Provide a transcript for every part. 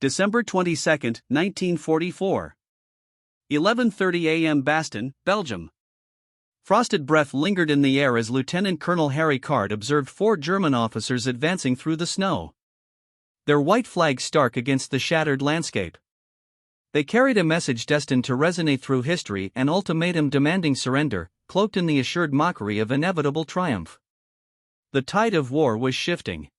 December 22, 1944. 11:30 a.m. Bastogne, Belgium. Frosted breath lingered in the air as Lieutenant Colonel Harry Card observed 4 German officers advancing through the snow. Their white flags stark against the shattered landscape. They carried a message destined to resonate through history, an ultimatum demanding surrender, cloaked in the assured mockery of inevitable triumph. The tide of war was shifting.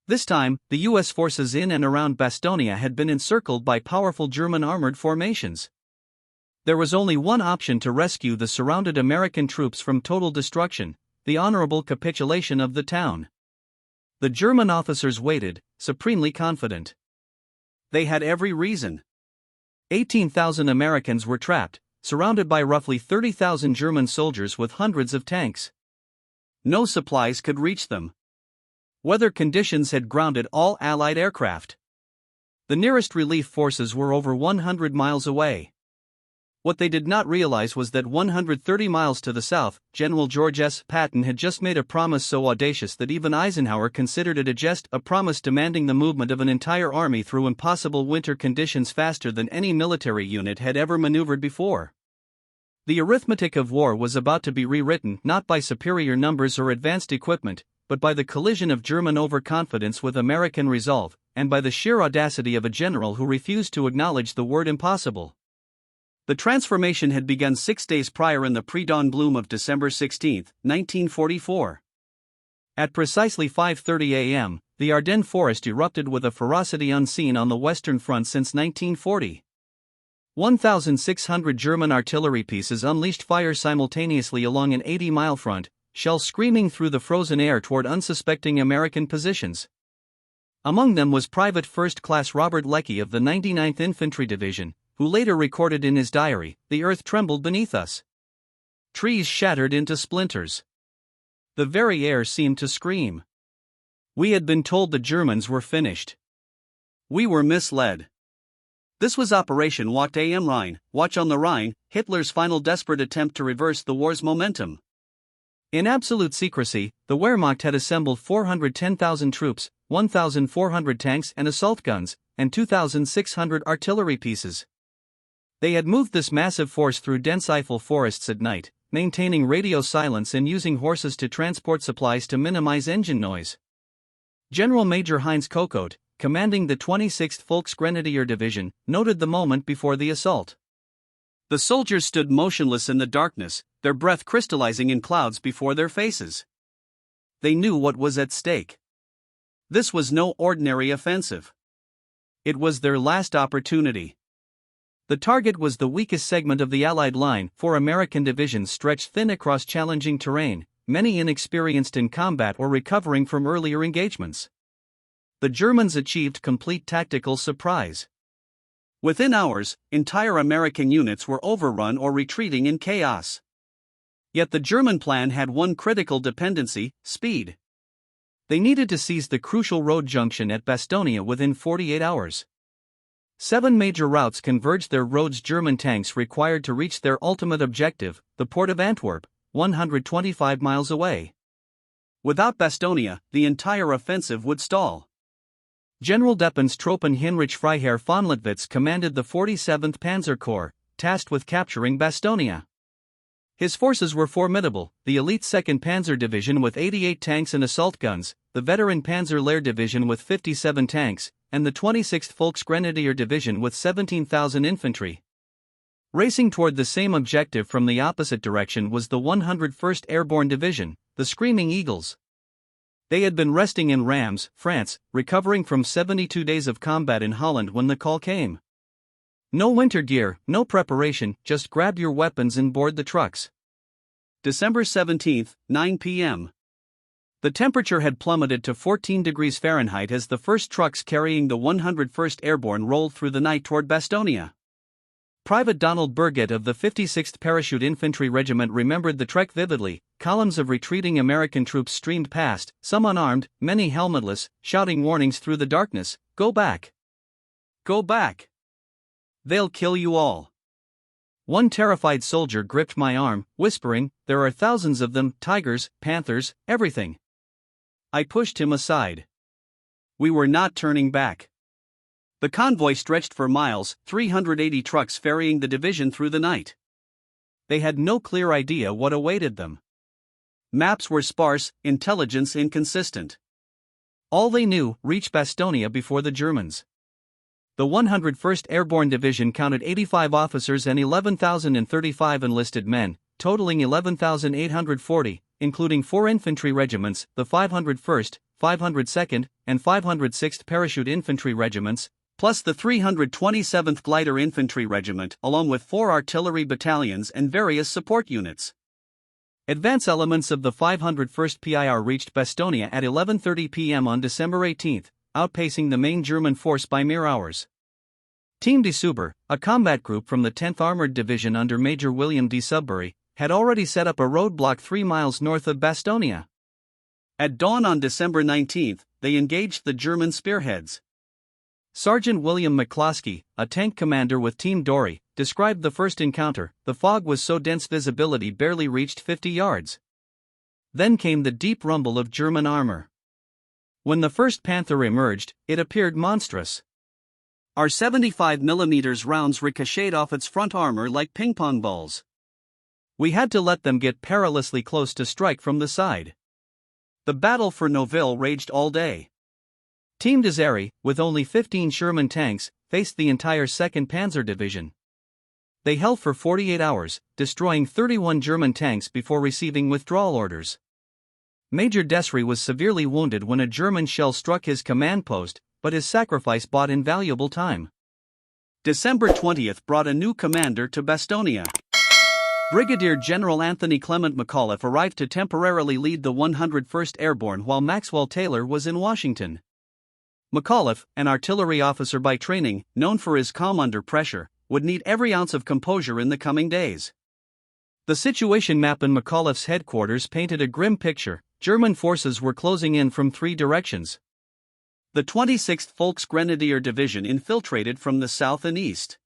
This time, the U.S. forces in and around Bastogne had been encircled by powerful German armored formations. There was only one option to rescue the surrounded American troops from total destruction: the honorable capitulation of the town. The German officers waited, supremely confident. They had every reason. 18,000 Americans were trapped, surrounded by roughly 30,000 German soldiers with hundreds of tanks. No supplies could reach them. Weather conditions had grounded all Allied aircraft. The nearest relief forces were over 100 miles away. What they did not realize was that 130 miles to the south, General George S. Patton had just made a promise so audacious that even Eisenhower considered it a jest, a promise demanding the movement of an entire army through impossible winter conditions faster than any military unit had ever maneuvered before. The arithmetic of war was about to be rewritten not by superior numbers or advanced equipment, but by the collision of German overconfidence with American resolve, and by the sheer audacity of a general who refused to acknowledge the word impossible. The transformation had begun 6 days prior in the pre-dawn bloom of December 16, 1944. At precisely 5:30 a.m., the Ardennes forest erupted with a ferocity unseen on the Western Front since 1940. 1,600 German artillery pieces unleashed fire simultaneously along an 80-mile front, shells screaming through the frozen air toward unsuspecting American positions. Among them was Private First Class Robert Leckie of the 99th Infantry Division, who later recorded in his diary, "The earth trembled beneath us. Trees shattered into splinters. The very air seemed to scream. We had been told the Germans were finished. We were misled." This was Operation Wacht am Rhein, Watch on the Rhine, Hitler's final desperate attempt to reverse the war's momentum. In absolute secrecy, the Wehrmacht had assembled 410,000 troops, 1,400 tanks and assault guns, and 2,600 artillery pieces. They had moved this massive force through dense Eifel forests at night, maintaining radio silence and using horses to transport supplies to minimize engine noise. General Major Heinz Kokote, commanding the 26th Volksgrenadier Division, noted the moment before the assault. The soldiers stood motionless in the darkness, their breath crystallizing in clouds before their faces. They knew what was at stake. This was no ordinary offensive. It was their last opportunity. The target was the weakest segment of the Allied line, 4 American divisions stretched thin across challenging terrain, many inexperienced in combat or recovering from earlier engagements. The Germans achieved complete tactical surprise. Within hours, entire American units were overrun or retreating in chaos. Yet the German plan had one critical dependency: speed. They needed to seize the crucial road junction at Bastogne within 48 hours. 7 major routes converged their roads. German tanks required to reach their ultimate objective, the port of Antwerp, 125 miles away. Without Bastogne, the entire offensive would stall. General Truppen Heinrich Freiherr von Lettwitz commanded the 47th Panzer Corps, tasked with capturing Bastogne. His forces were formidable: the elite 2nd Panzer Division with 88 tanks and assault guns, the veteran Panzer Lehr Division with 57 tanks, and the 26th Volksgrenadier Division with 17,000 infantry. Racing toward the same objective from the opposite direction was the 101st Airborne Division, the Screaming Eagles. They had been resting in Reims, France, recovering from 72 days of combat in Holland when the call came. No winter gear, no preparation, just grab your weapons and board the trucks. December 17, 9 p.m. The temperature had plummeted to 14 degrees Fahrenheit as the first trucks carrying the 101st Airborne rolled through the night toward Bastogne. Private Donald Burgett of the 56th Parachute Infantry Regiment remembered the trek vividly. Columns of retreating American troops streamed past, some unarmed, many helmetless, shouting warnings through the darkness: "Go back! Go back! They'll kill you all!" One terrified soldier gripped my arm, whispering, "There are thousands of them, tigers, panthers, everything." I pushed him aside. We were not turning back. The convoy stretched for miles, 380 trucks ferrying the division through the night. They had no clear idea what awaited them. Maps were sparse, intelligence inconsistent. All they knew: reach Bastogne before the Germans. The 101st Airborne Division counted 85 officers and 11,035 enlisted men, totaling 11,840, including 4 infantry regiments, the 501st, 502nd, and 506th Parachute Infantry Regiments, plus the 327th Glider Infantry Regiment, along with 4 artillery battalions and various support units. Advance elements of the 501st PIR reached Bastogne at 11:30 p.m. on December 18, outpacing the main German force by mere hours. Team de Suber, a combat group from the 10th Armored Division under Major William D. Sudbury, had already set up a roadblock 3 miles north of Bastogne. At dawn on December 19, they engaged the German spearheads. Sergeant William McCloskey, a tank commander with Team Dory, described the first encounter. The fog was so dense visibility barely reached 50 yards. Then came the deep rumble of German armor. When the first Panther emerged, it appeared monstrous. Our 75mm rounds ricocheted off its front armor like ping-pong balls. We had to let them get perilously close to strike from the side. The battle for Nouville raged all day. Team de Zary, with only 15 Sherman tanks, faced the entire 2nd Panzer Division. They held for 48 hours, destroying 31 German tanks before receiving withdrawal orders. Major Desry was severely wounded when a German shell struck his command post, but his sacrifice bought invaluable time. December 20th brought a new commander to Bastogne. Brigadier General Anthony Clement McAuliffe arrived to temporarily lead the 101st Airborne while Maxwell Taylor was in Washington. McAuliffe, an artillery officer by training, known for his calm under pressure, would need every ounce of composure in the coming days. The situation map in McAuliffe's headquarters painted a grim picture. German forces were closing in from 3 directions. The 26th Volksgrenadier Division infiltrated from the south and east.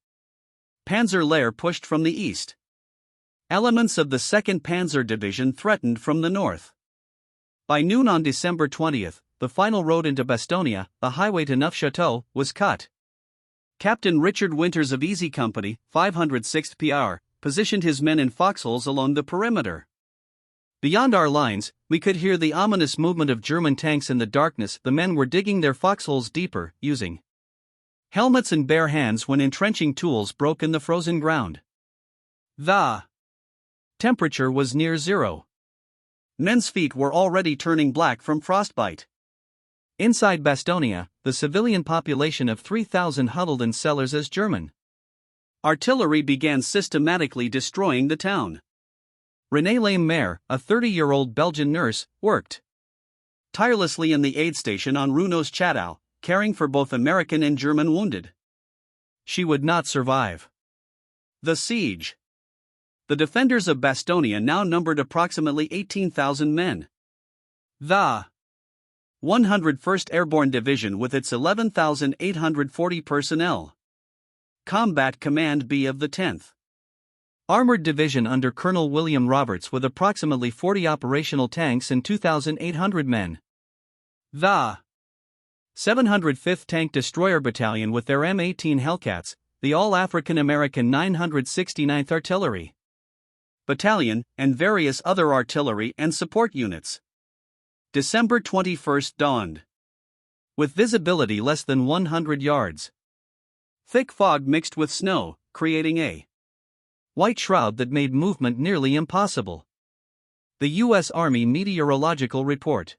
Panzer Lehr pushed from the east. Elements of the 2nd Panzer Division threatened from the north. By noon on December 20th, the final road into Bastogne, the highway to Neufchâteau, was cut. Captain Richard Winters of Easy Company, 506th PR, positioned his men in foxholes along the perimeter. Beyond our lines, we could hear the ominous movement of German tanks in the darkness. The men were digging their foxholes deeper, using helmets and bare hands when entrenching tools broke in the frozen ground. The temperature was near zero. Men's feet were already turning black from frostbite. Inside Bastogne, the civilian population of 3,000 huddled in cellars as German artillery began systematically destroying the town. Renée Lame-Mer, a 30-year-old Belgian nurse, worked tirelessly in the aid station on Rue Neuchâtel, caring for both American and German wounded. She would not survive the siege. The defenders of Bastogne now numbered approximately 18,000 men. The 101st Airborne Division with its 11,840 personnel. Combat Command B of the 10th Armored Division under Colonel William Roberts with approximately 40 operational tanks and 2,800 men. The 705th Tank Destroyer Battalion with their M18 Hellcats, the All-African-American 969th Artillery Battalion, and various other artillery and support units. December 21st dawned. With visibility less than 100 yards. Thick fog mixed with snow, creating a white shroud that made movement nearly impossible. The U.S. Army Meteorological Report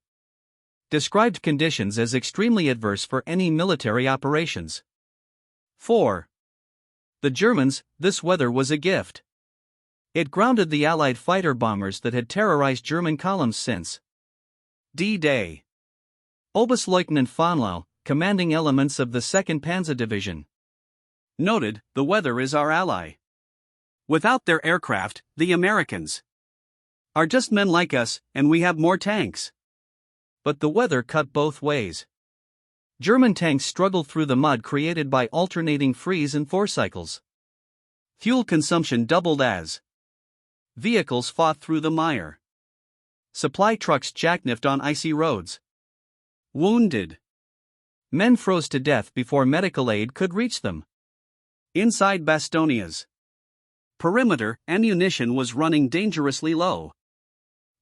described conditions as extremely adverse for any military operations. 4. The Germans, this weather was a gift. It grounded the Allied fighter bombers that had terrorized German columns since D-Day. Oberstleutnant von Lau, commanding elements of the 2nd Panzer Division, noted, "The weather is our ally. Without their aircraft, the Americans are just men like us, and we have more tanks." But the weather cut both ways. German tanks struggled through the mud created by alternating freeze and thaw cycles. Fuel consumption doubled as vehicles fought through the mire. Supply trucks jackknifed on icy roads. Wounded Men froze to death before medical aid could reach them. Inside Bastogne's perimeter, ammunition was running dangerously low.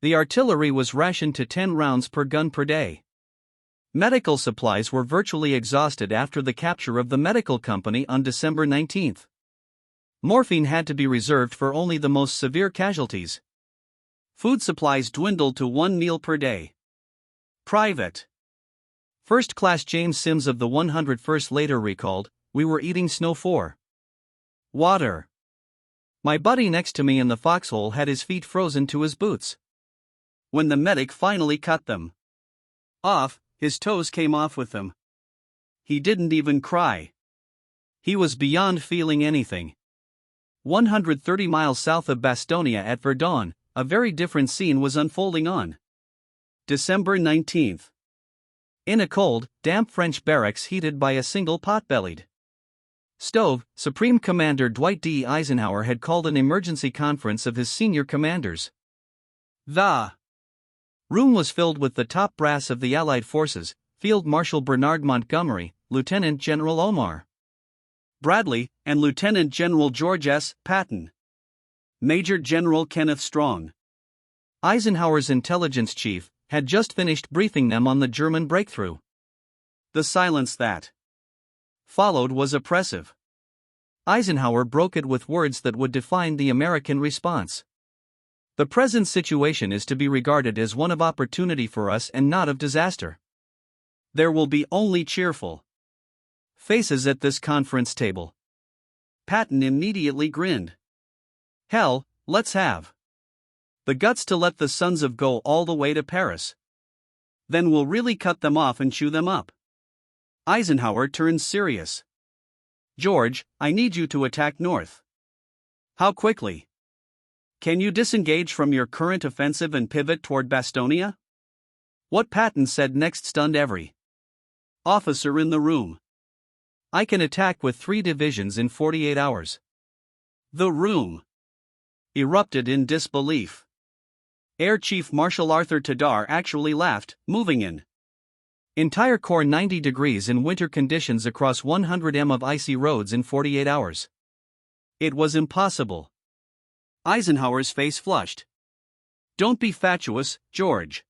The artillery was rationed to 10 rounds per gun per day. Medical supplies were virtually exhausted after the capture of the medical company on December 19. Morphine had to be reserved for only the most severe casualties. Food supplies dwindled to 1 meal per day. Private First Class James Sims of the 101st later recalled, "We were eating snow for water. My buddy next to me in the foxhole had his feet frozen to his boots. When the medic finally cut them off, his toes came off with them. He didn't even cry. He was beyond feeling anything." 130 miles south of Bastogne at Verdun, a very different scene was unfolding on December 19. In a cold, damp French barracks heated by a single pot-bellied stove, Supreme Commander Dwight D. Eisenhower had called an emergency conference of his senior commanders. The room was filled with the top brass of the Allied forces: Field Marshal Bernard Montgomery, Lieutenant General Omar Bradley, and Lieutenant General George S. Patton. Major General Kenneth Strong, Eisenhower's intelligence chief, had just finished briefing them on the German breakthrough. The silence that followed was oppressive. Eisenhower broke it with words that would define the American response. "The present situation is to be regarded as one of opportunity for us and not of disaster. There will be only cheerful faces at this conference table." Patton immediately grinned. "Hell, let's have the guts to let the sons of go all the way to Paris. Then we'll really cut them off and chew them up." Eisenhower turned serious. "George, I need you to attack north." "How quickly? Can you disengage from your current offensive and pivot toward Bastogne?" What Patton said next stunned every officer in the room. "I can attack with 3 divisions in 48 hours. The room erupted in disbelief. Air Chief Marshal Arthur Tadar actually laughed, moving an entire corps 90 degrees in winter conditions across 100 m of icy roads in 48 hours. It was impossible. Eisenhower's face flushed. "Don't be fatuous, George.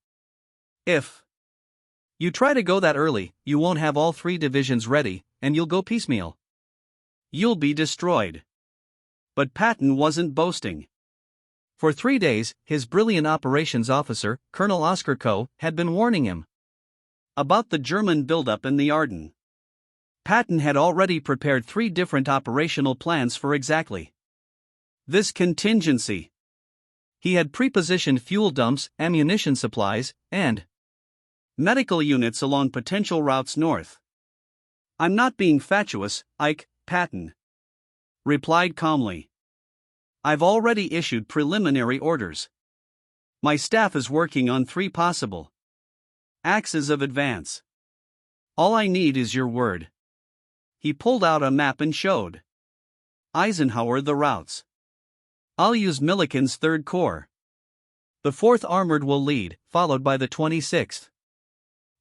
If you try to go that early, you won't have all 3 divisions ready, and you'll go piecemeal. You'll be destroyed." But Patton wasn't boasting. For 3 days, his brilliant operations officer, Colonel Oscar Coe, had been warning him about the German buildup in the Ardennes. Patton had already prepared 3 different operational plans for exactly this contingency. He had prepositioned fuel dumps, ammunition supplies, and medical units along potential routes north. "I'm not being fatuous, Ike," Patton replied calmly. "I've already issued preliminary orders. My staff is working on 3 possible axes of advance. All I need is your word." He pulled out a map and showed Eisenhower the routes. "I'll use Milliken's 3rd Corps. The 4th Armored will lead, followed by the 26th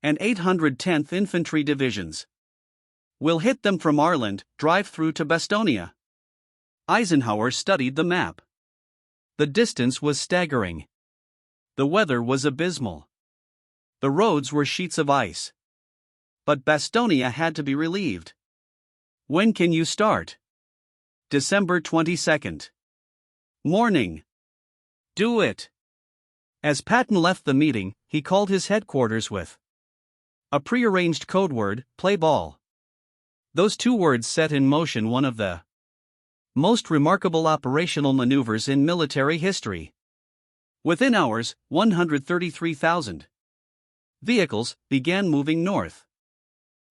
and 810th Infantry Divisions. We'll hit them from Arland, drive through to Bastogne." Eisenhower studied the map. The distance was staggering. The weather was abysmal. The roads were sheets of ice. But Bastogne had to be relieved. "When can you start?" "December 22nd. Morning." "Do it." As Patton left the meeting, he called his headquarters with a prearranged code word: "Play ball." Those 2 words set in motion one of the most remarkable operational maneuvers in military history. Within hours, 133,000 vehicles began moving north.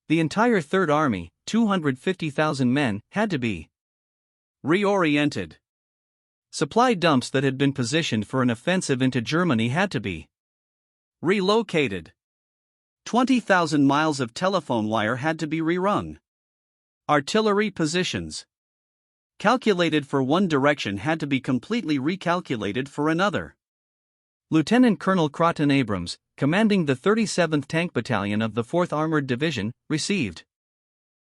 The entire Third Army, 250,000 men, had to be reoriented. Supply dumps that had been positioned for an offensive into Germany had to be relocated. 20,000 miles of telephone wire had to be rerung. Artillery positions calculated for one direction had to be completely recalculated for another. Lieutenant Colonel Croton Abrams, commanding the 37th Tank Battalion of the 4th Armored Division, received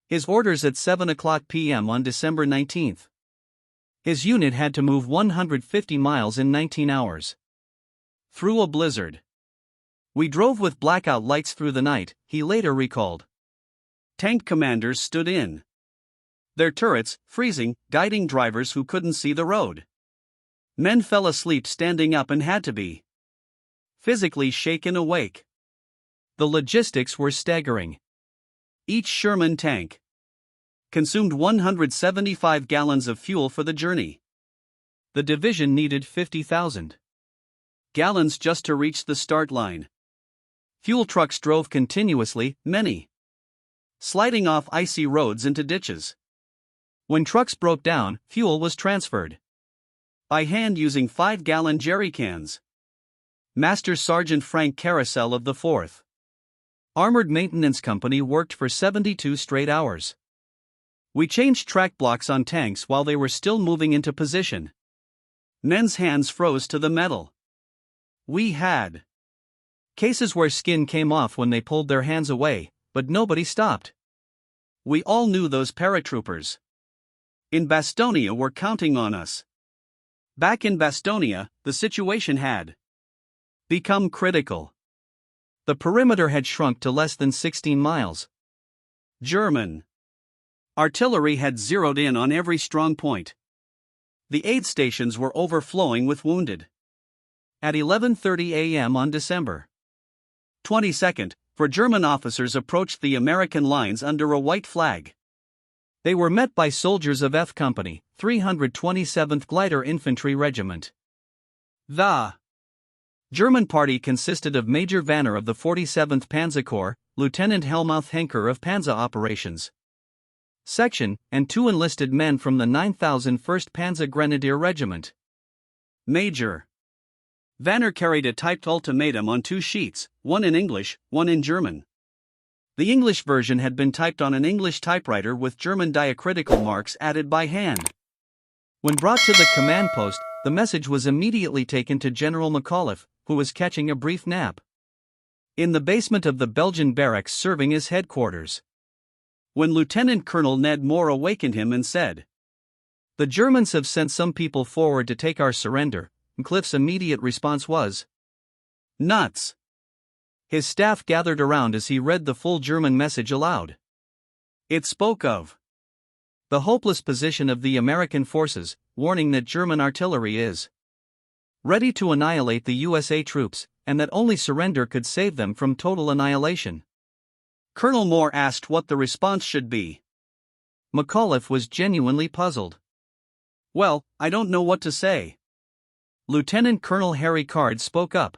his orders at 7:00 p.m. on December 19. His unit had to move 150 miles in 19 hours. Through a blizzard. We drove with blackout lights through the night, he later recalled. Tank commanders stood in their turrets, freezing, guiding drivers who couldn't see the road. Men fell asleep standing up and had to be physically shaken awake. The logistics were staggering. Each Sherman tank consumed 175 gallons of fuel for the journey. The division needed 50,000 gallons just to reach the start line. Fuel trucks drove continuously, many sliding off icy roads into ditches. When trucks broke down, fuel was transferred by hand using 5-gallon jerry cans. Master Sergeant Frank Carousel of the 4th Armored Maintenance Company worked for 72 straight hours. We changed track blocks on tanks while they were still moving into position. Men's hands froze to the metal. We had cases where skin came off when they pulled their hands away, but nobody stopped. We all knew those paratroopers in Bastogne were counting on us. Back in Bastogne, the situation had become critical. The perimeter had shrunk to less than 16 miles. German artillery had zeroed in on every strong point. The aid stations were overflowing with wounded. At 11:30 a.m. on December 22nd, 4 German officers approached the American lines under a white flag. They were met by soldiers of F Company, 327th Glider Infantry Regiment. The German party consisted of Major Vanner of the 47th Panzer Corps, Lieutenant Helmuth Henker of Panzer Operations Section, and 2 enlisted men from the 9001st Panzer Grenadier Regiment. Major Vanner carried a typed ultimatum on 2 sheets, one in English, one in German. The English version had been typed on an English typewriter with German diacritical marks added by hand. When brought to the command post, the message was immediately taken to General McAuliffe, who was catching a brief nap in the basement of the Belgian barracks serving as headquarters. When Lieutenant Colonel Ned Moore awakened him and said, "The Germans have sent some people forward to take our surrender," Cliff's immediate response was, "Nuts." His staff gathered around as he read the full German message aloud. It spoke of the hopeless position of the American forces, warning that German artillery is ready to annihilate the USA troops, and that only surrender could save them from total annihilation. Colonel Moore asked what the response should be. McAuliffe was genuinely puzzled. "Well, I don't know what to say." Lieutenant Colonel Harry Card spoke up.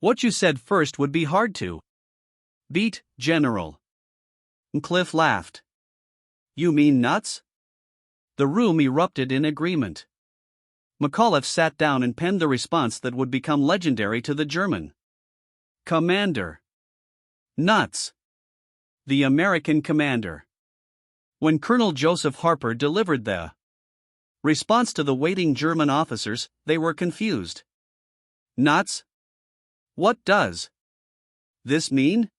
"What you said first would be hard to beat, General." Cliff laughed. "You mean nuts?" The room erupted in agreement. McAuliffe sat down and penned the response that would become legendary to the German commander. "Nuts." The American commander. When Colonel Joseph Harper delivered the response to the waiting German officers, they were confused. "Nuts? What does this mean?"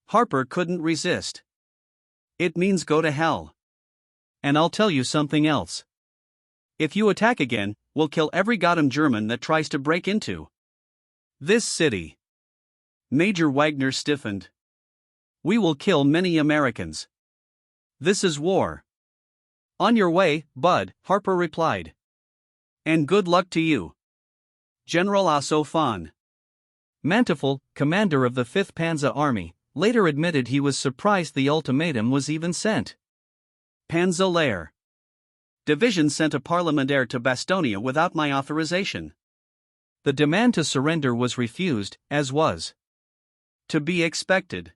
Harper couldn't resist. "It means go to hell. And I'll tell you something else. If you attack again, we'll kill every goddamn German that tries to break into this city." Major Wagner stiffened. "We will kill many Americans. This is war." "On your way, Bud," Harper replied. "And good luck to you." General Asso von Manteuffel, commander of the 5th Panzer Army, later admitted he was surprised the ultimatum was even sent. Panzer Division sent a parlementaire to Bastogne without my authorization. The demand to surrender was refused, as was to be expected.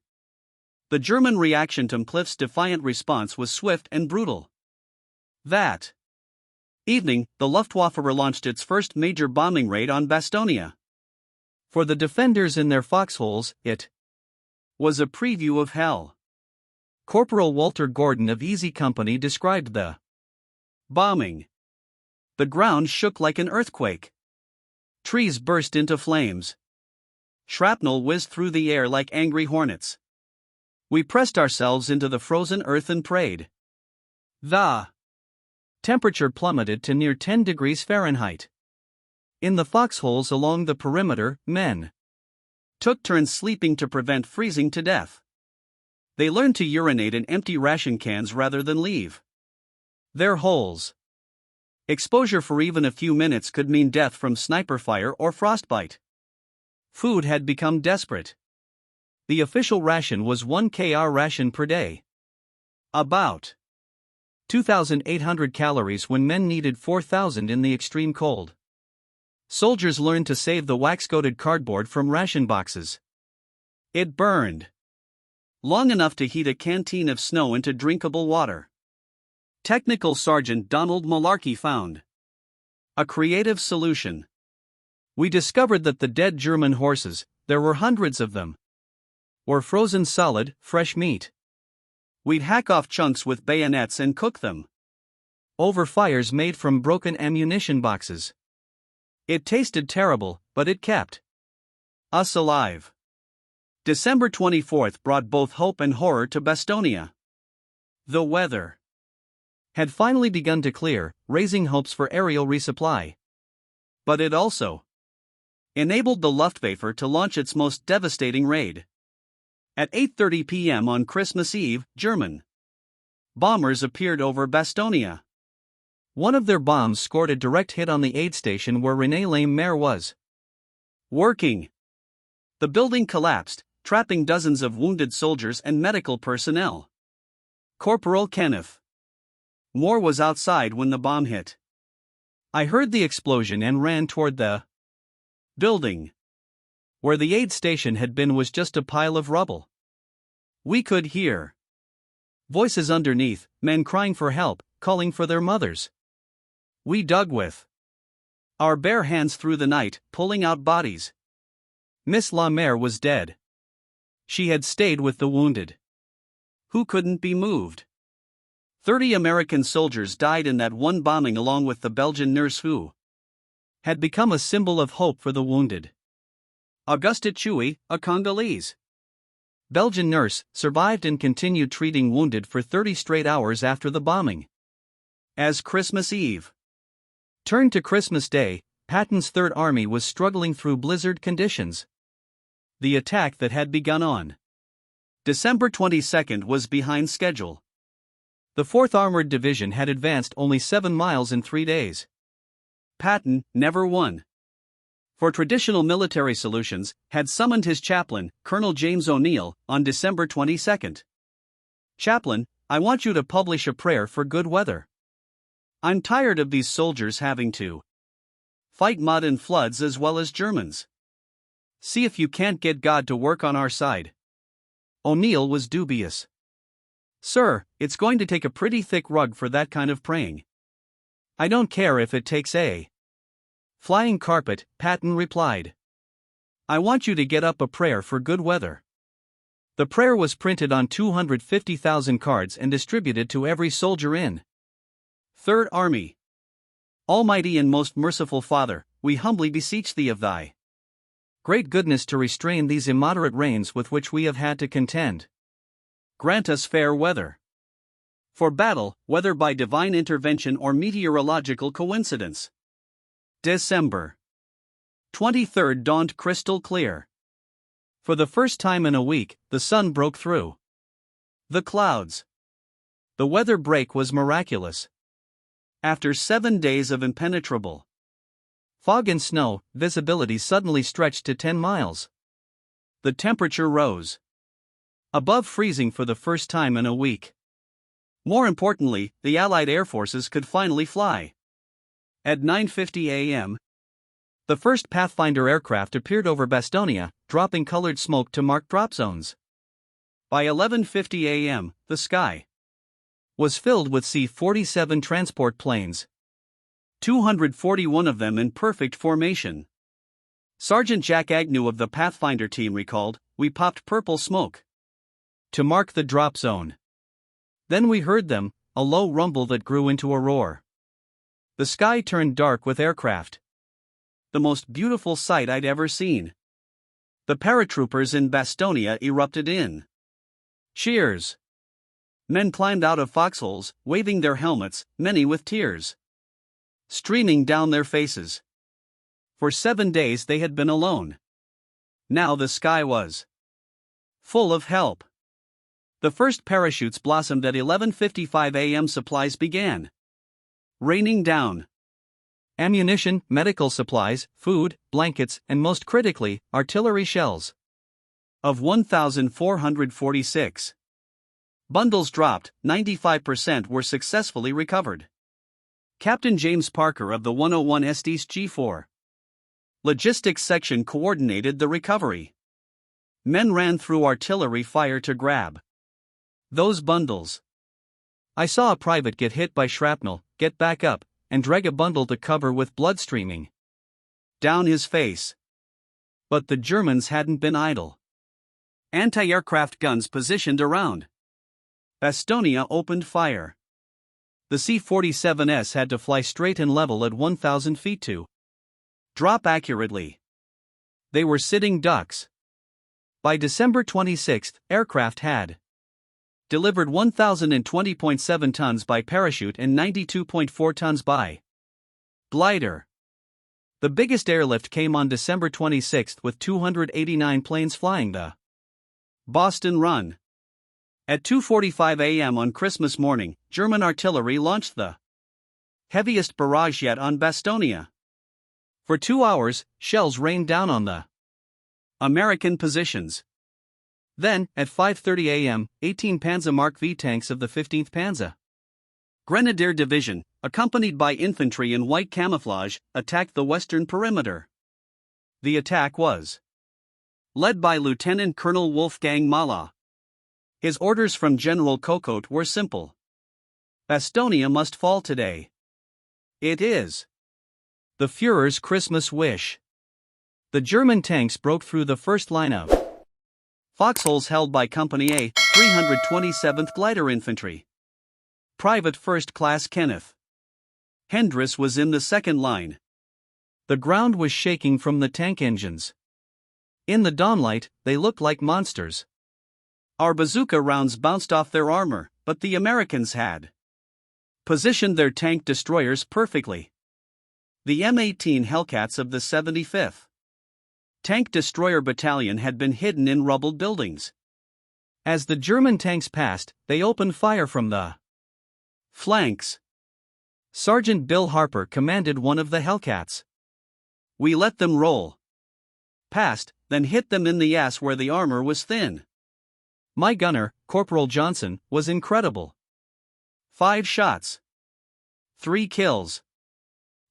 The German reaction to Cliff's defiant response was swift and brutal. That evening, the Luftwaffe relaunched its first major bombing raid on Bastogne. For the defenders in their foxholes, it was a preview of hell. Corporal Walter Gordon of Easy Company described the bombing. "The ground shook like an earthquake. Trees burst into flames. Shrapnel whizzed through the air like angry hornets. We pressed ourselves into the frozen earth and prayed. The temperature plummeted to near 10 degrees Fahrenheit. In the foxholes along the perimeter, men took turns sleeping to prevent freezing to death. They learned to urinate in empty ration cans rather than leave their holes. Exposure for even a few minutes could mean death from sniper fire or frostbite. Food had become desperate. The official ration was 1 kr ration per day. About 2,800 calories when men needed 4,000 in the extreme cold. Soldiers learned to save the wax-coated cardboard from ration boxes. It burned long enough to heat a canteen of snow into drinkable water. Technical Sergeant Donald Malarkey found a creative solution. We discovered that the dead German horses, there were hundreds of them, were frozen solid, fresh meat. We'd hack off chunks with bayonets and cook them over fires made from broken ammunition boxes. It tasted terrible, but it kept us alive. December 24th brought both hope and horror to Bastogne. The weather had finally begun to clear, raising hopes for aerial resupply. But it also enabled the Luftwaffe to launch its most devastating raid. At 8:30 p.m. on Christmas Eve, German bombers appeared over Bastogne. One of their bombs scored a direct hit on the aid station where René Lame-Mer was working. The building collapsed, trapping dozens of wounded soldiers and medical personnel. Corporal Kenneth Moore was outside when the bomb hit. I heard the explosion and ran toward the building. Where the aid station had been was just a pile of rubble. We could hear voices underneath, men crying for help, calling for their mothers. We dug with our bare hands through the night, pulling out bodies. Miss La-Mer was dead. She had stayed with the wounded, who couldn't be moved. 30 American soldiers died in that one bombing along with the Belgian nurse who had become a symbol of hope for the wounded. Auguste Chui, a Congolese Belgian nurse, survived and continued treating wounded for 30 straight hours after the bombing. As Christmas Eve turned to Christmas Day, Patton's Third Army was struggling through blizzard conditions. The attack that had begun on December 22nd was behind schedule. The 4th Armored Division had advanced only 7 miles in 3 days. Patton, never one for traditional military solutions, had summoned his chaplain, Colonel James O'Neill, on December 22nd. Chaplain, I want you to publish a prayer for good weather. I'm tired of these soldiers having to fight mud and floods as well as Germans. See if you can't get God to work on our side. O'Neill was dubious. Sir, it's going to take a pretty thick rug for that kind of praying. I don't care if it takes a flying carpet, Patton replied. I want you to get up a prayer for good weather. The prayer was printed on 250,000 cards and distributed to every soldier in Third Army. Almighty and most merciful Father, we humbly beseech thee of thy great goodness to restrain these immoderate rains with which we have had to contend. Grant us fair weather for battle, whether by divine intervention or meteorological coincidence. December 23rd dawned crystal clear. For the first time in a week, the sun broke through the clouds. The weather break was miraculous. After 7 days of impenetrable fog and snow, visibility suddenly stretched to 10 miles. The temperature rose above freezing for the first time in a week. More importantly, the Allied air forces could finally fly. At 9:50 a.m., the first Pathfinder aircraft appeared over Bastogne, dropping colored smoke to mark drop zones. By 11:50 a.m., the sky was filled with C-47 transport planes, 241 of them in perfect formation. Sergeant Jack Agnew of the Pathfinder team recalled, we popped purple smoke to mark the drop zone. Then we heard them, a low rumble that grew into a roar. The sky turned dark with aircraft. The most beautiful sight I'd ever seen. The paratroopers in Bastogne erupted in cheers. Men climbed out of foxholes, waving their helmets, many with tears streaming down their faces. For 7 days they had been alone. Now the sky was full of help. The first parachutes blossomed at 11:55 a.m. Supplies began raining down. Ammunition, medical supplies, food, blankets, and most critically, artillery shells. Of 1,446 bundles dropped, 95% were successfully recovered. Captain James Parker of the 101 SD's G4 Logistics Section coordinated the recovery. Men ran through artillery fire to grab those bundles. I saw a private get hit by shrapnel, get back up, and drag a bundle to cover with blood streaming down his face. But the Germans hadn't been idle. Anti-aircraft guns positioned around Bastogne opened fire. The C-47S had to fly straight and level at 1,000 feet to drop accurately. They were sitting ducks. By December 26, aircraft had delivered 1,020.7 tons by parachute and 92.4 tons by glider. The biggest airlift came on December 26 with 289 planes flying the Boston Run. At 2:45 a.m. on Christmas morning, German artillery launched the heaviest barrage yet on Bastogne. For 2 hours, shells rained down on the American positions. Then, at 5:30 a.m., 18 Panzer Mark V tanks of the 15th Panzer Grenadier Division, accompanied by infantry in white camouflage, attacked the western perimeter. The attack was led by Lieutenant Colonel Wolfgang Mahler. His orders from General Cocotte were simple. Bastogne must fall today. It is the Führer's Christmas wish. The German tanks broke through the first line of foxholes held by Company A, 327th Glider Infantry. Private First Class Kenneth Hendris was in the second line. The ground was shaking from the tank engines. In the dawnlight, they looked like monsters. Our bazooka rounds bounced off their armor, but the Americans had positioned their tank destroyers perfectly. The M18 Hellcats of the 75th Tank Destroyer Battalion had been hidden in rubbled buildings. As the German tanks passed, they opened fire from the flanks. Sergeant Bill Harper commanded one of the Hellcats. We let them roll past, then hit them in the ass where the armor was thin. My gunner, Corporal Johnson, was incredible. 5 shots. 3 kills.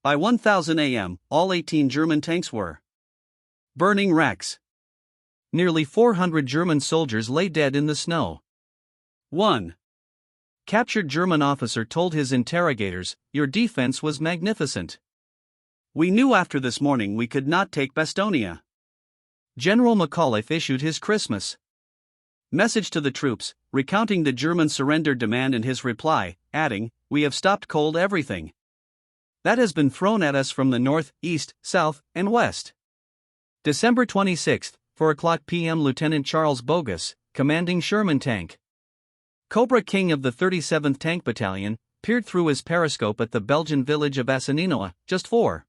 By 1,000 a.m., all 18 German tanks were burning wrecks. Nearly 400 German soldiers lay dead in the snow. 1 captured German officer told his interrogators, "Your defense was magnificent. We knew after this morning we could not take Bastogne." General McAuliffe issued his Christmas message to the troops, recounting the German surrender demand in his reply, adding, "We have stopped cold everything that has been thrown at us from the north, east, south, and west." December 26, 4:00 p.m. Lieutenant Charles Bogus, commanding Sherman Tank Cobra King of the 37th Tank Battalion, peered through his periscope at the Belgian village of Assaninoa, just 4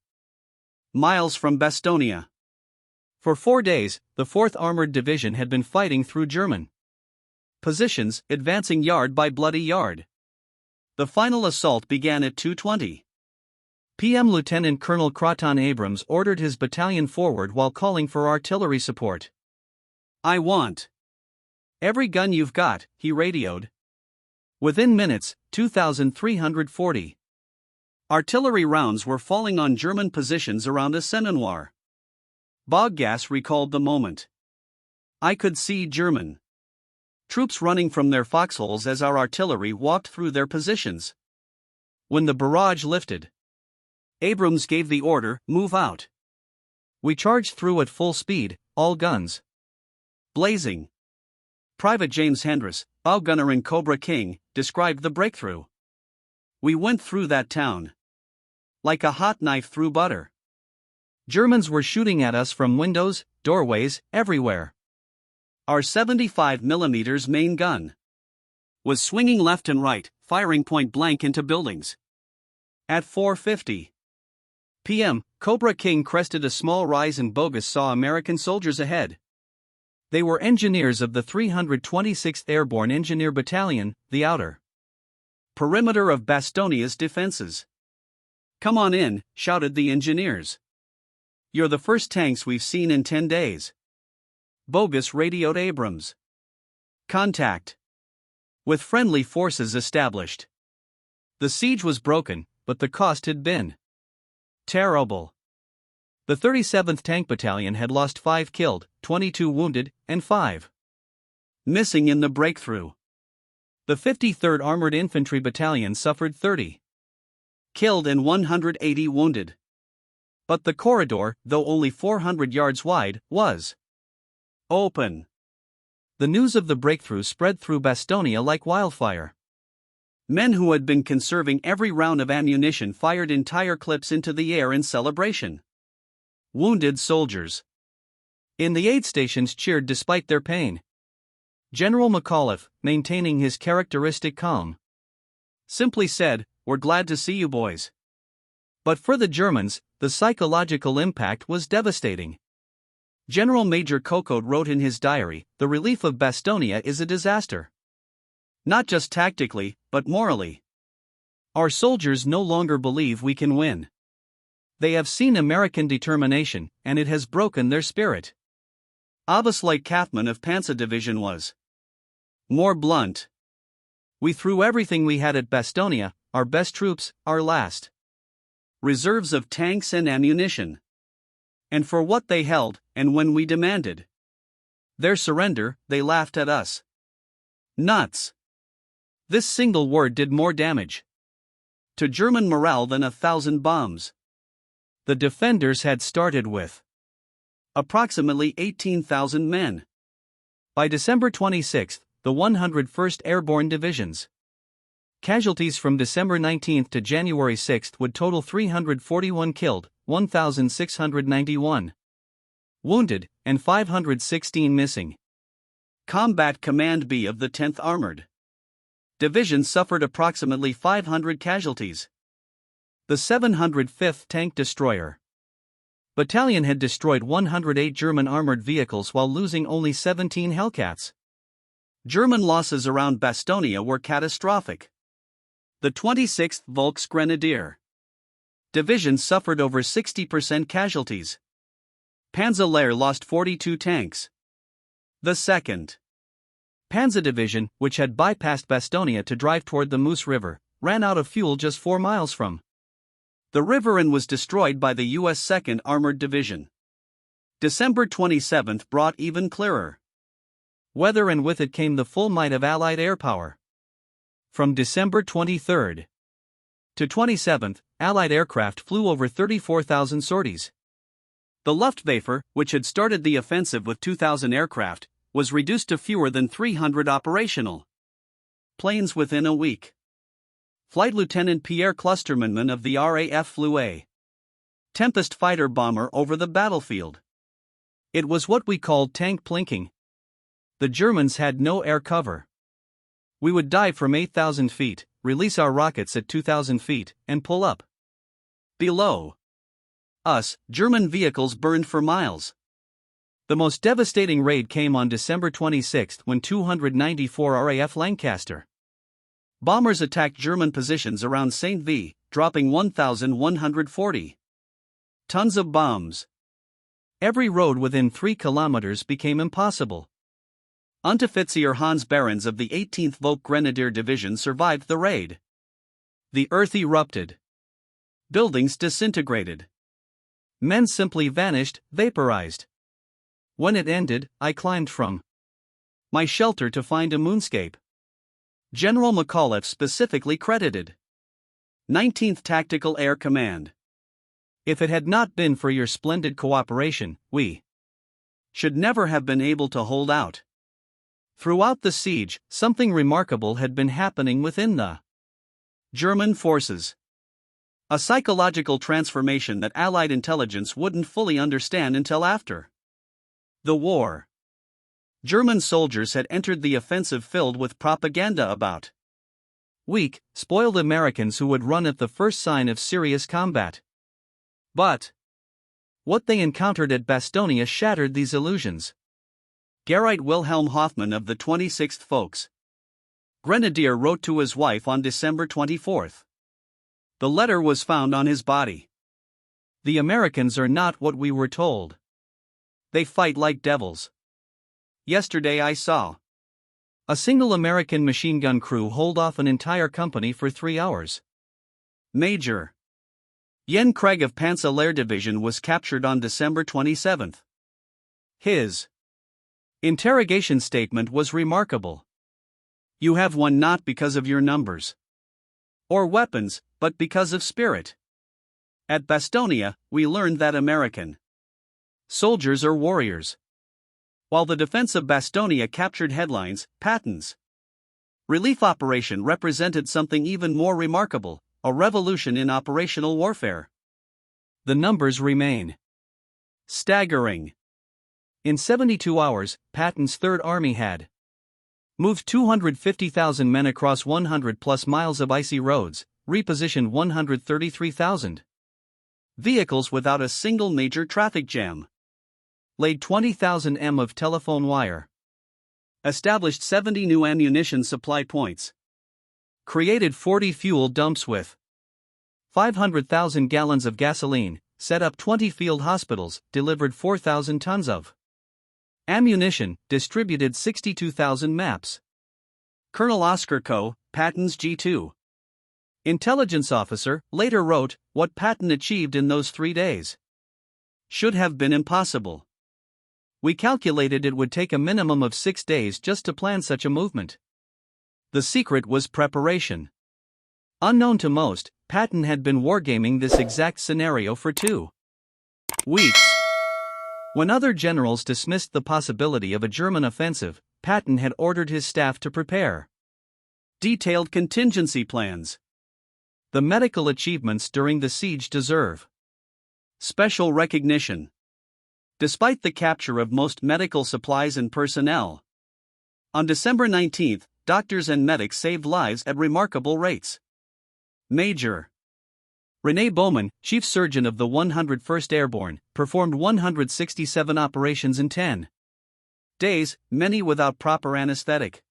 miles from Bastogne. For 4 days, the 4th Armored Division had been fighting through German positions, advancing yard by bloody yard. The final assault began at 2:20 p.m. Lieutenant Colonel Croton Abrams ordered his battalion forward while calling for artillery support. "I want every gun you've got," he radioed. Within minutes, 2,340 artillery rounds were falling on German positions around the Seine-Noire. Boggas recalled the moment. "I could see German troops running from their foxholes as our artillery walked through their positions." When the barrage lifted, Abrams gave the order, "Move out." We charged through at full speed, all guns blazing. Private James Hendris, bow gunner in Cobra King, described the breakthrough. "We went through that town like a hot knife through butter. Germans were shooting at us from windows, doorways, everywhere. Our 75mm main gun was swinging left and right, firing point blank into buildings. At 4:50 p.m., Cobra King crested a small rise and Bogus saw American soldiers ahead. They were engineers of the 326th Airborne Engineer Battalion, the outer perimeter of Bastogne's defenses. "Come on in," shouted the engineers. "You're the first tanks we've seen in 10 days. Bogus radioed Abrams. "Contact with friendly forces established." The siege was broken, but the cost had been terrible. The 37th Tank Battalion had lost 5 killed, 22 wounded, and 5 missing in the breakthrough. The 53rd Armored Infantry Battalion suffered 30 killed and 180 wounded. But the corridor, though only 400 yards wide, was open. The news of the breakthrough spread through Bastogne like wildfire. Men who had been conserving every round of ammunition fired entire clips into the air in celebration. Wounded soldiers in the aid stations cheered despite their pain. General McAuliffe, maintaining his characteristic calm, simply said, "We're glad to see you boys." But for the Germans, the psychological impact was devastating. General Major Kokode wrote in his diary, "The relief of Bastogne is a disaster. Not just tactically, but morally. Our soldiers no longer believe we can win. They have seen American determination, and it has broken their spirit." Abbas-like Kaufman of Panzer Division was more blunt. "We threw everything we had at Bastogne, our best troops, our last reserves of tanks and ammunition. And for what they held, and when we demanded their surrender, they laughed at us. Nuts." This single word did more damage to German morale than 1,000 bombs. The defenders had started with approximately 18,000 men. By December 26, the 101st Airborne Division's casualties from December 19 to January 6 would total 341 killed, 1,691 wounded, and 516 missing. Combat Command B of the 10th Armored Division suffered approximately 500 casualties. The 705th Tank Destroyer Battalion had destroyed 108 German armored vehicles while losing only 17 Hellcats. German losses around Bastogne were catastrophic. The 26th Volksgrenadier Division suffered over 60% casualties. Panzer lost 42 tanks. The 2nd Panzer Division, which had bypassed Bastogne to drive toward the Moose River, ran out of fuel just 4 miles from the river and was destroyed by the U.S. 2nd Armored Division. December 27 brought even clearer weather, and with it came the full might of Allied air power. From December 23 to 27, Allied aircraft flew over 34,000 sorties. The Luftwaffe, which had started the offensive with 2,000 aircraft, was reduced to fewer than 300 operational planes within a week. Flight Lieutenant Pierre Klustermann of the RAF flew a Tempest fighter bomber over the battlefield. It was what we called tank plinking. The Germans had no air cover. We would dive from 8,000 feet, release our rockets at 2,000 feet, and pull up. Below us, German vehicles burned for miles. The most devastating raid came on December 26 when 294 RAF Lancaster bombers attacked German positions around St. V, dropping 1,140 tons of bombs. Every road within 3 kilometers became impossible. Unteroffizier Hans Behrens of the 18th Volksgrenadier Division survived the raid. The earth erupted. Buildings disintegrated. Men simply vanished, vaporized. When it ended, I climbed from my shelter to find a moonscape. General McAuliffe specifically credited 19th Tactical Air Command. "If it had not been for your splendid cooperation, we should never have been able to hold out." Throughout the siege, something remarkable had been happening within the German forces. A psychological transformation that Allied intelligence wouldn't fully understand until after. The war. German soldiers had entered the offensive filled with propaganda about weak, spoiled Americans who would run at the first sign of serious combat. But what they encountered at Bastogne shattered these illusions. Gerrit Wilhelm Hoffmann of the 26th Volks Grenadier wrote to his wife on December 24. The letter was found on his body. The Americans are not what we were told. They fight like devils. Yesterday I saw a single American machine gun crew hold off an entire company for 3 hours. Major Yen Craig of Panzer Division was captured on December 27. His interrogation statement was remarkable. You have won not because of your numbers or weapons, but because of spirit. At Bastogne, we learned that American soldiers are warriors. While the defense of Bastogne captured headlines, Patton's relief operation represented something even more remarkable, a revolution in operational warfare. The numbers remain staggering. In 72 hours, Patton's Third Army had moved 250,000 men across 100-plus miles of icy roads, repositioned 133,000 vehicles without a single major traffic jam, laid 20,000 m of telephone wire, established 70 new ammunition supply points, created 40 fuel dumps with 500,000 gallons of gasoline, set up 20 field hospitals, delivered 4,000 tons of ammunition, distributed 62,000 maps. Colonel Oscar Coe, Patton's G2 intelligence officer, later wrote, "What Patton achieved in those 3 days should have been impossible. We calculated it would take a minimum of 6 days just to plan such a movement." The secret was preparation. Unknown to most, Patton had been wargaming this exact scenario for 2 weeks. When other generals dismissed the possibility of a German offensive, Patton had ordered his staff to prepare detailed contingency plans. The medical achievements during the siege deserve special recognition. Despite the capture of most medical supplies and personnel, on December 19, doctors and medics saved lives at remarkable rates. Major René Bowman, chief surgeon of the 101st Airborne, performed 167 operations in 10 days, many without proper anesthetic.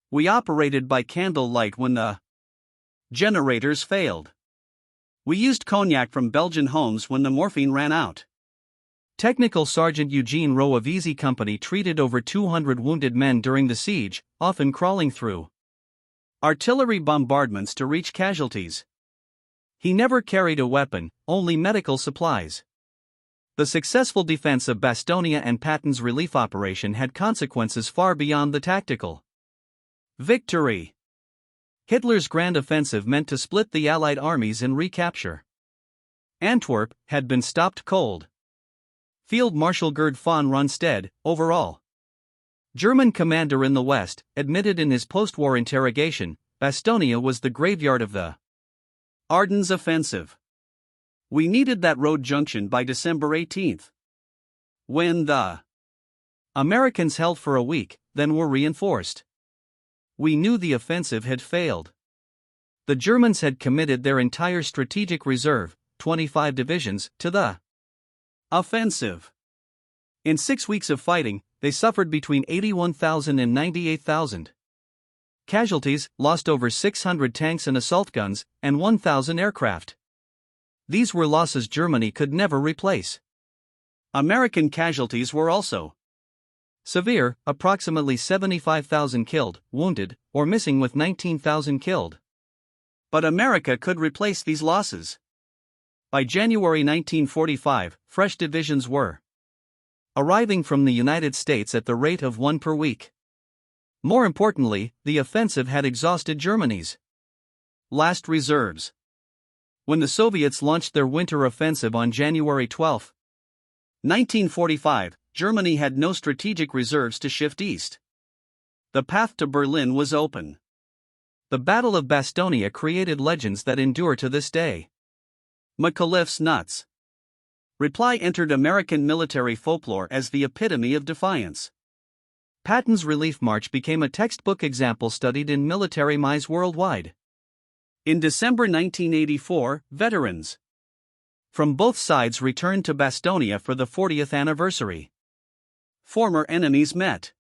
We operated by candle light when the generators failed. We used cognac from Belgian homes when the morphine ran out. Technical Sergeant Eugene Rowe of Easy Company treated over 200 wounded men during the siege, often crawling through artillery bombardments to reach casualties. He never carried a weapon, only medical supplies. The successful defense of Bastogne and Patton's relief operation had consequences far beyond the tactical victory. Hitler's grand offensive meant to split the Allied armies and recapture Antwerp had been stopped cold. Field Marshal Gerd von Rundstedt, overall German commander in the West, admitted in his post-war interrogation, Bastogne was the graveyard of the Ardennes offensive. We needed that road junction by December 18. When the Americans held for a week, then were reinforced. We knew the offensive had failed. The Germans had committed their entire strategic reserve, 25 divisions, to the offensive. In 6 weeks of fighting, they suffered between 81,000 and 98,000 casualties, lost over 600 tanks and assault guns, and 1,000 aircraft. These were losses Germany could never replace. American casualties were also severe, approximately 75,000 killed, wounded, or missing with 19,000 killed. But America could replace these losses. By January 1945, fresh divisions were arriving from the United States at the rate of 1 per week. More importantly, the offensive had exhausted Germany's last reserves. When the Soviets launched their winter offensive on January 12, 1945, Germany had no strategic reserves to shift east. The path to Berlin was open. The Battle of Bastogne created legends that endure to this day. McAuliffe's nuts. Reply entered American military folklore as the epitome of defiance. Patton's Relief March became a textbook example studied in military mice worldwide. In December 1984, veterans from both sides returned to Bastogne for the 40th anniversary. Former enemies met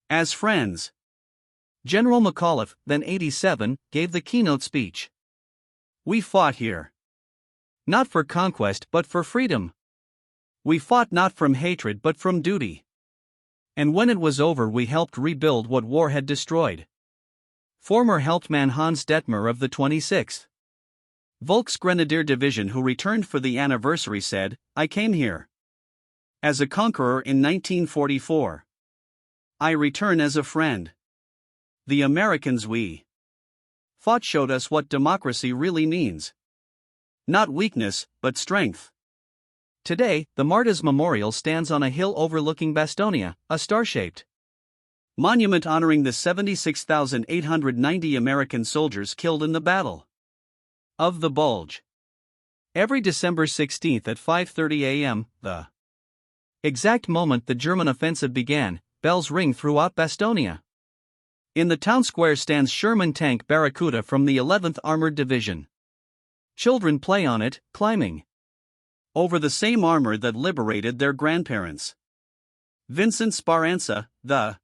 as friends. General McAuliffe, then 87, gave the keynote speech. "We fought here not for conquest but for freedom. We fought not from hatred but from duty. And when it was over we helped rebuild what war had destroyed." Former Hauptmann Hans Detmer of the 26th Volksgrenadier Division, who returned for the anniversary, said, "I came here as a conqueror in 1944. I return as a friend. The Americans we fought showed us what democracy really means. Not weakness, but strength." Today, the Martyrs Memorial stands on a hill overlooking Bastogne, a star-shaped monument honoring the 76,890 American soldiers killed in the Battle of the Bulge. Every December 16 at 5:30 a.m., the exact moment the German offensive began, bells ring throughout Bastogne. In the town square stands Sherman tank Barracuda from the 11th Armored Division. Children play on it, climbing over the same armor that liberated their grandparents. Vincent Sparanza, the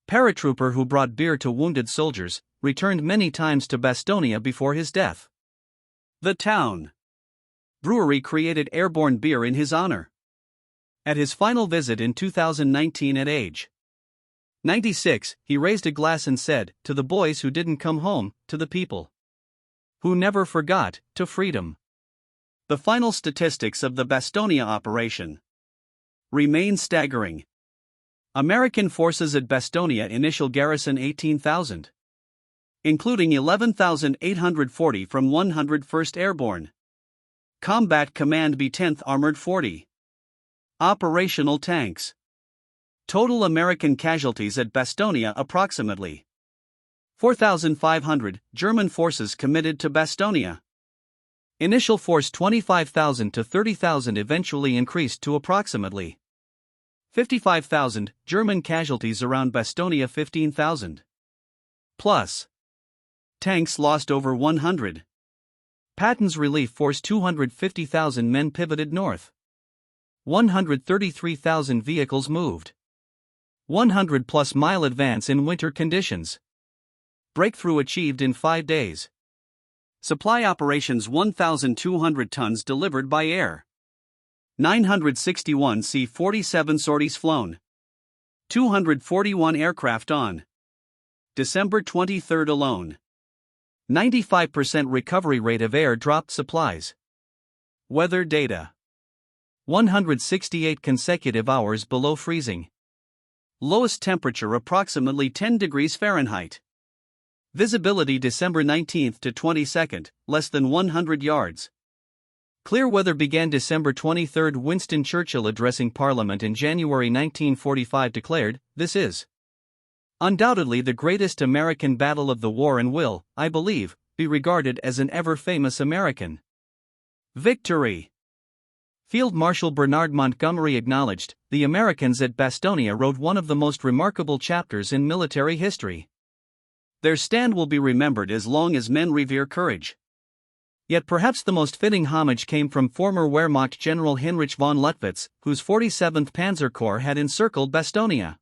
paratrooper who brought beer to wounded soldiers, returned many times to Bastogne before his death. The town brewery created Airborne beer in his honor. At his final visit in 2019 at age 96, he raised a glass and said, "To the boys who didn't come home, to the people who never forgot, to freedom." The final statistics of the Bastogne operation remain staggering. American forces at Bastogne initial garrison 18,000, including 11,840 from 101st Airborne. Combat Command B 10th Armored 40. Operational tanks. Total American casualties at Bastogne approximately 4,500. German forces committed to Bastogne. Initial force 25,000 to 30,000, eventually increased to approximately 55,000. German casualties around Bastogne 15,000. Plus, tanks lost over 100. Patton's relief force 250,000 men pivoted north. 133,000 vehicles moved. 100+ mile advance in winter conditions. Breakthrough achieved in 5 days. Supply operations 1,200 tons delivered by air. 961 C-47 sorties flown. 241 aircraft on December 23 alone. 95% recovery rate of air-dropped supplies. Weather data. 168 consecutive hours below freezing. Lowest temperature approximately 10 degrees Fahrenheit. Visibility December 19 to 22, less than 100 yards. Clear weather began December 23. Winston Churchill, addressing Parliament in January 1945, declared, "This is undoubtedly the greatest American battle of the war and will, I believe, be regarded as an ever-famous American victory." Field Marshal Bernard Montgomery acknowledged, "The Americans at Bastogne wrote one of the most remarkable chapters in military history. Their stand will be remembered as long as men revere courage." Yet perhaps the most fitting homage came from former Wehrmacht General Heinrich von Luttwitz, whose 47th Panzer Corps had encircled Bastogne.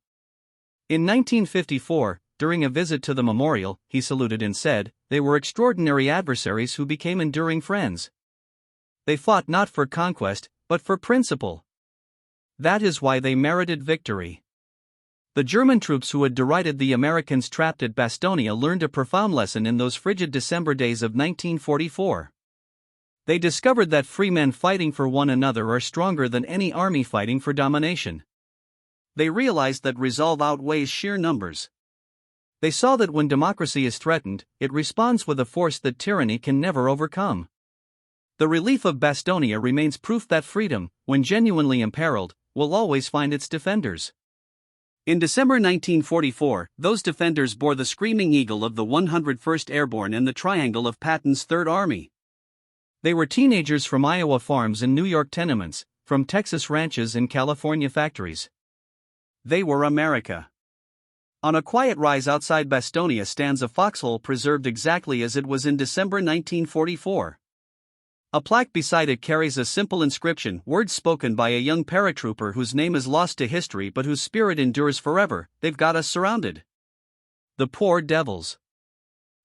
In 1954, during a visit to the memorial, he saluted and said, "They were extraordinary adversaries who became enduring friends. They fought not for conquest, but for principle. That is why they merited victory." The German troops who had derided the Americans trapped at Bastogne learned a profound lesson in those frigid December days of 1944. They discovered that free men fighting for one another are stronger than any army fighting for domination. They realized that resolve outweighs sheer numbers. They saw that when democracy is threatened, it responds with a force that tyranny can never overcome. The relief of Bastogne remains proof that freedom, when genuinely imperiled, will always find its defenders. In December 1944, those defenders bore the Screaming Eagle of the 101st Airborne and the Triangle of Patton's Third Army. They were teenagers from Iowa farms and New York tenements, from Texas ranches and California factories. They were America. On a quiet rise outside Bastogne stands a foxhole preserved exactly as it was in December 1944. A plaque beside it carries a simple inscription, words spoken by a young paratrooper whose name is lost to history but whose spirit endures forever: "They've got us surrounded. The poor devils."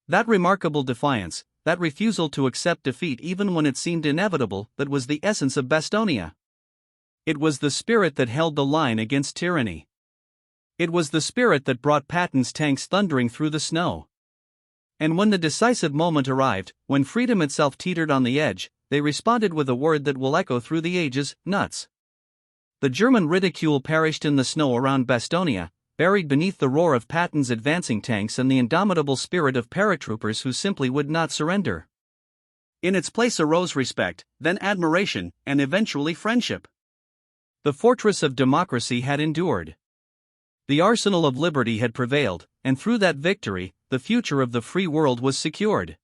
That remarkable defiance, that refusal to accept defeat even when it seemed inevitable, that was the essence of Bastogne. It was the spirit that held the line against tyranny. It was the spirit that brought Patton's tanks thundering through the snow. And when the decisive moment arrived, when freedom itself teetered on the edge, they responded with a word that will echo through the ages: nuts. The German ridicule perished in the snow around Bastogne, buried beneath the roar of Patton's advancing tanks and the indomitable spirit of paratroopers who simply would not surrender. In its place arose respect, then admiration, and eventually friendship. The fortress of democracy had endured. The arsenal of liberty had prevailed, and through that victory, the future of the free world was secured.